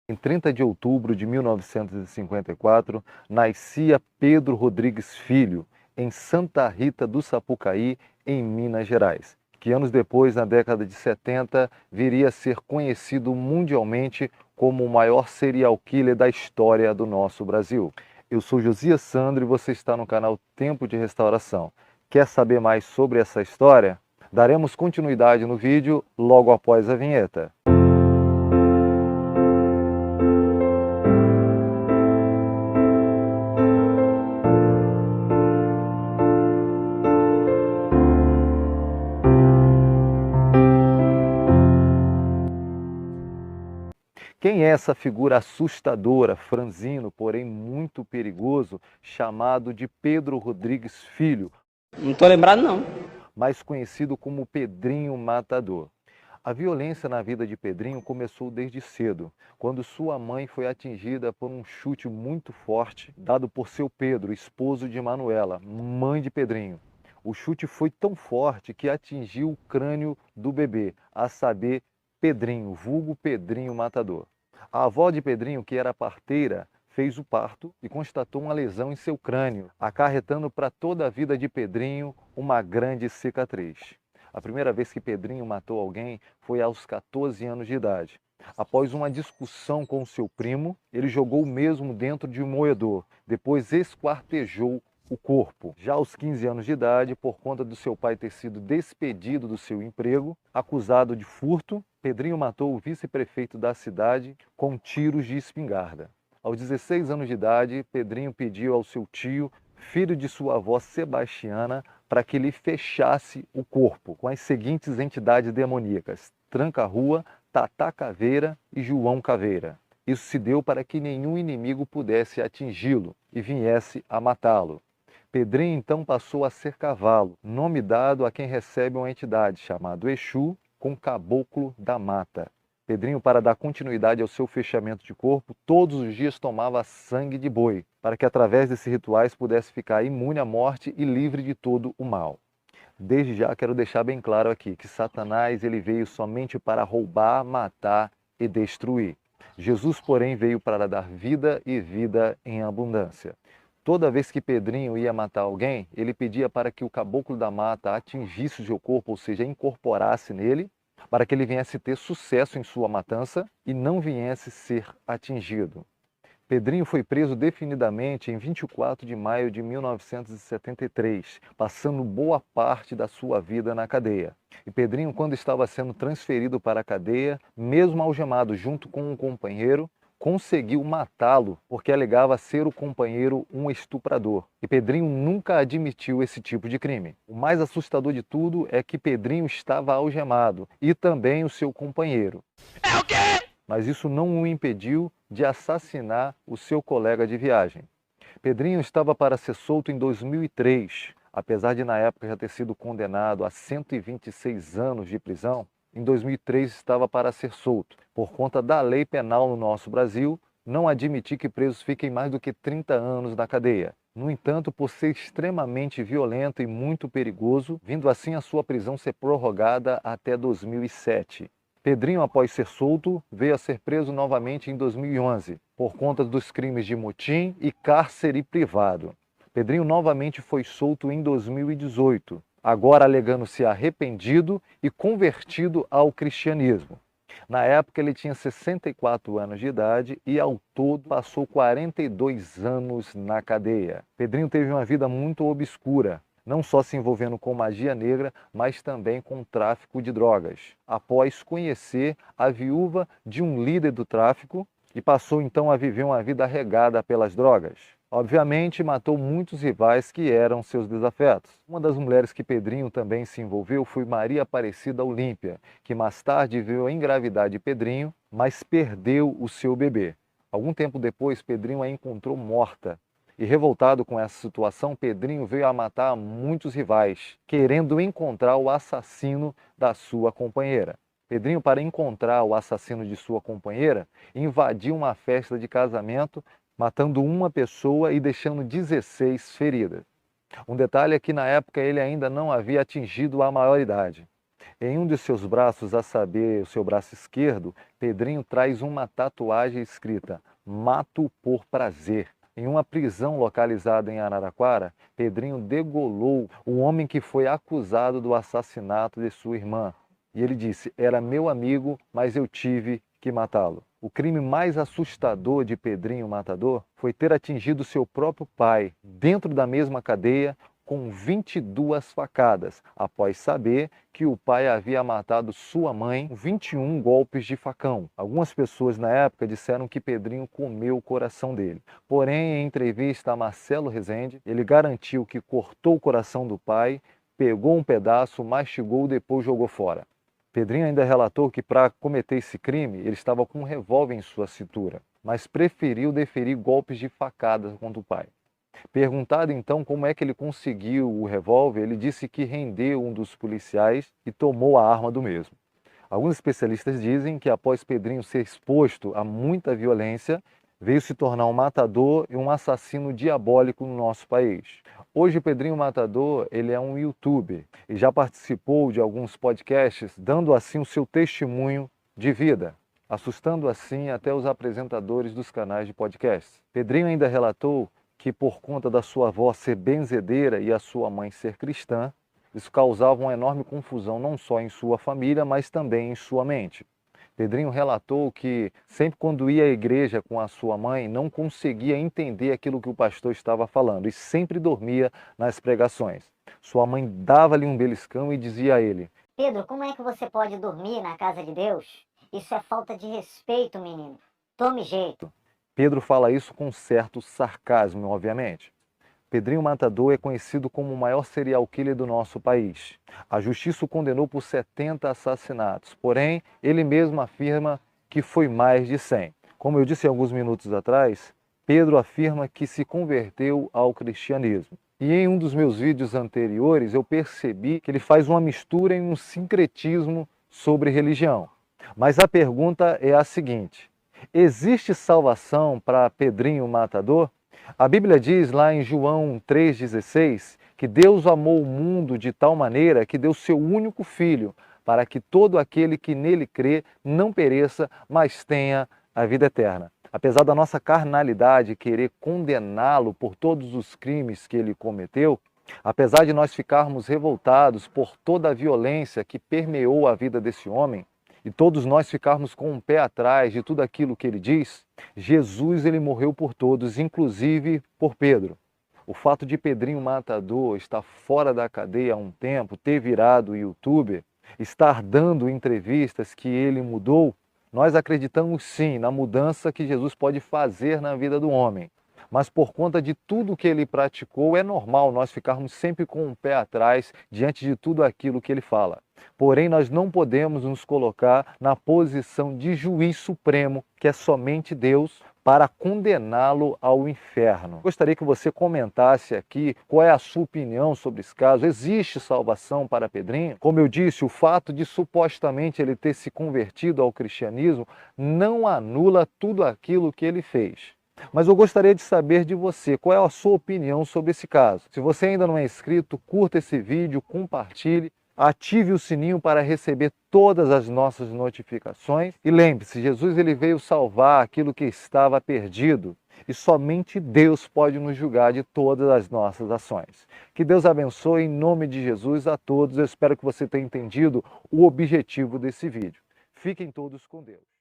Em 30 de outubro de 1954, nascia Pedro Rodrigues Filho, em Santa Rita do Sapucaí, em Minas Gerais, que anos depois, na década de 70, viria a ser conhecido mundialmente como o maior serial killer da história do nosso Brasil. Eu sou Josias Sandro e você está no canal Tempo de Restauração. Quer saber mais sobre essa história? Daremos continuidade no vídeo logo após a vinheta. Quem é essa figura assustadora, franzino, porém muito perigoso, chamado de Pedro Rodrigues Filho, Não tô lembrado, não. mais conhecido como Pedrinho Matador? A violência na vida de Pedrinho começou desde cedo, quando sua mãe foi atingida por um chute muito forte dado por seu Pedro, esposo de Manuela, mãe de Pedrinho. O chute foi tão forte que atingiu o crânio do bebê, a saber, Pedrinho, vulgo Pedrinho Matador. A avó de Pedrinho, que era parteira, fez o parto e constatou uma lesão em seu crânio, acarretando para toda a vida de Pedrinho uma grande cicatriz. A primeira vez que Pedrinho matou alguém foi aos 14 anos de idade. Após uma discussão com seu primo, ele jogou o mesmo dentro de um moedor, depois esquartejou o corpo. Já aos 15 anos de idade, por conta do seu pai ter sido despedido do seu emprego, acusado de furto, Pedrinho matou o vice-prefeito da cidade com tiros de espingarda. Aos 16 anos de idade, Pedrinho pediu ao seu tio, filho de sua avó Sebastiana, para que lhe fechasse o corpo com as seguintes entidades demoníacas: Tranca-Rua, Tatá Caveira e João Caveira. Isso se deu para que nenhum inimigo pudesse atingi-lo e viesse a matá-lo. Pedrinho então passou a ser cavalo, nome dado a quem recebe uma entidade chamada Exu, com caboclo da mata. Pedrinho, para dar continuidade ao seu fechamento de corpo, todos os dias tomava sangue de boi, para que através desses rituais pudesse ficar imune à morte e livre de todo o mal. Desde já quero deixar bem claro aqui que Satanás ele veio somente para roubar, matar e destruir. Jesus, porém, veio para dar vida e vida em abundância. Toda vez que Pedrinho ia matar alguém, ele pedia para que o caboclo da mata atingisse o seu corpo, ou seja, incorporasse nele, para que ele viesse ter sucesso em sua matança e não viesse ser atingido. Pedrinho foi preso definidamente em 24 de maio de 1973, passando boa parte da sua vida na cadeia. E Pedrinho, quando estava sendo transferido para a cadeia, mesmo algemado junto com um companheiro, conseguiu matá-lo porque alegava ser o companheiro um estuprador. E Pedrinho nunca admitiu esse tipo de crime. O mais assustador de tudo é que Pedrinho estava algemado e também o seu companheiro. É o quê? Mas isso não o impediu de assassinar o seu colega de viagem. Pedrinho estava para ser solto em 2003, apesar de na época já ter sido condenado a 126 anos de prisão. Em 2003 estava para ser solto, por conta da lei penal no nosso Brasil, não admitir que presos fiquem mais do que 30 anos na cadeia. No entanto, por ser extremamente violento e muito perigoso, vindo assim a sua prisão ser prorrogada até 2007. Pedrinho, após ser solto, veio a ser preso novamente em 2011, por conta dos crimes de motim e cárcere privado. Pedrinho novamente foi solto em 2018, agora alegando-se arrependido e convertido ao cristianismo. Na época ele tinha 64 anos de idade e ao todo passou 42 anos na cadeia. Pedrinho teve uma vida muito obscura, não só se envolvendo com magia negra, mas também com tráfico de drogas, após conhecer a viúva de um líder do tráfico e passou então a viver uma vida regada pelas drogas. Obviamente, matou muitos rivais que eram seus desafetos. Uma das mulheres que Pedrinho também se envolveu foi Maria Aparecida Olímpia, que mais tarde veio a engravidar de Pedrinho, mas perdeu o seu bebê. Algum tempo depois, Pedrinho a encontrou morta. E revoltado com essa situação, Pedrinho veio a matar muitos rivais, querendo encontrar o assassino da sua companheira. Pedrinho, para encontrar o assassino de sua companheira, invadiu uma festa de casamento, matando uma pessoa e deixando 16 feridas. Um detalhe é que na época ele ainda não havia atingido a maioridade. Em um de seus braços, a saber, o seu braço esquerdo, Pedrinho traz uma tatuagem escrita: "Mato por prazer". Em uma prisão localizada em Araraquara, Pedrinho degolou o homem que foi acusado do assassinato de sua irmã. E ele disse: "Era meu amigo, mas eu tive que matá-lo". O crime mais assustador de Pedrinho Matador foi ter atingido seu próprio pai, dentro da mesma cadeia, com 22 facadas, após saber que o pai havia matado sua mãe com 21 golpes de facão. Algumas pessoas na época disseram que Pedrinho comeu o coração dele. Porém, em entrevista a Marcelo Rezende, ele garantiu que cortou o coração do pai, pegou um pedaço, mastigou e depois jogou fora. Pedrinho ainda relatou que para cometer esse crime, ele estava com um revólver em sua cintura, mas preferiu deferir golpes de facadas contra o pai. Perguntado então como é que ele conseguiu o revólver, ele disse que rendeu um dos policiais e tomou a arma do mesmo. Alguns especialistas dizem que após Pedrinho ser exposto a muita violência, veio se tornar um matador e um assassino diabólico no nosso país. Hoje o Pedrinho Matador, ele é um youtuber e já participou de alguns podcasts, dando assim o seu testemunho de vida, assustando assim até os apresentadores dos canais de podcast. Pedrinho ainda relatou que por conta da sua avó ser benzedeira e a sua mãe ser cristã, isso causava uma enorme confusão não só em sua família, mas também em sua mente. Pedrinho relatou que sempre quando ia à igreja com a sua mãe, não conseguia entender aquilo que o pastor estava falando e sempre dormia nas pregações. Sua mãe dava-lhe um beliscão e dizia a ele: Pedro, como é que você pode dormir na casa de Deus? Isso é falta de respeito, menino. Tome jeito. Pedro fala isso com certo sarcasmo, obviamente. Pedrinho Matador é conhecido como o maior serial killer do nosso país. A justiça o condenou por 70 assassinatos, porém, ele mesmo afirma que foi mais de 100. Como eu disse alguns minutos atrás, Pedro afirma que se converteu ao cristianismo. E em um dos meus vídeos anteriores eu percebi que ele faz uma mistura e um sincretismo sobre religião. Mas a pergunta é a seguinte: existe salvação para Pedrinho Matador? A Bíblia diz lá em João 3,16 que Deus amou o mundo de tal maneira que deu seu único filho, para que todo aquele que nele crê não pereça, mas tenha a vida eterna. Apesar da nossa carnalidade querer condená-lo por todos os crimes que ele cometeu, apesar de nós ficarmos revoltados por toda a violência que permeou a vida desse homem, e todos nós ficarmos com um pé atrás de tudo aquilo que ele diz, Jesus ele morreu por todos, inclusive por Pedro. O fato de Pedrinho Matador estar fora da cadeia há um tempo, ter virado youtuber, estar dando entrevistas que ele mudou, nós acreditamos sim na mudança que Jesus pode fazer na vida do homem. Mas por conta de tudo que ele praticou, é normal nós ficarmos sempre com o pé atrás diante de tudo aquilo que ele fala. Porém, nós não podemos nos colocar na posição de juiz supremo, que é somente Deus, para condená-lo ao inferno. Gostaria que você comentasse aqui qual é a sua opinião sobre esse caso. Existe salvação para Pedrinho? Como eu disse, o fato de supostamente ele ter se convertido ao cristianismo não anula tudo aquilo que ele fez. Mas eu gostaria de saber de você, qual é a sua opinião sobre esse caso. Se você ainda não é inscrito, curta esse vídeo, compartilhe, ative o sininho para receber todas as nossas notificações. E lembre-se, Jesus ele veio salvar aquilo que estava perdido. E somente Deus pode nos julgar de todas as nossas ações. Que Deus abençoe em nome de Jesus a todos. Eu espero que você tenha entendido o objetivo desse vídeo. Fiquem todos com Deus.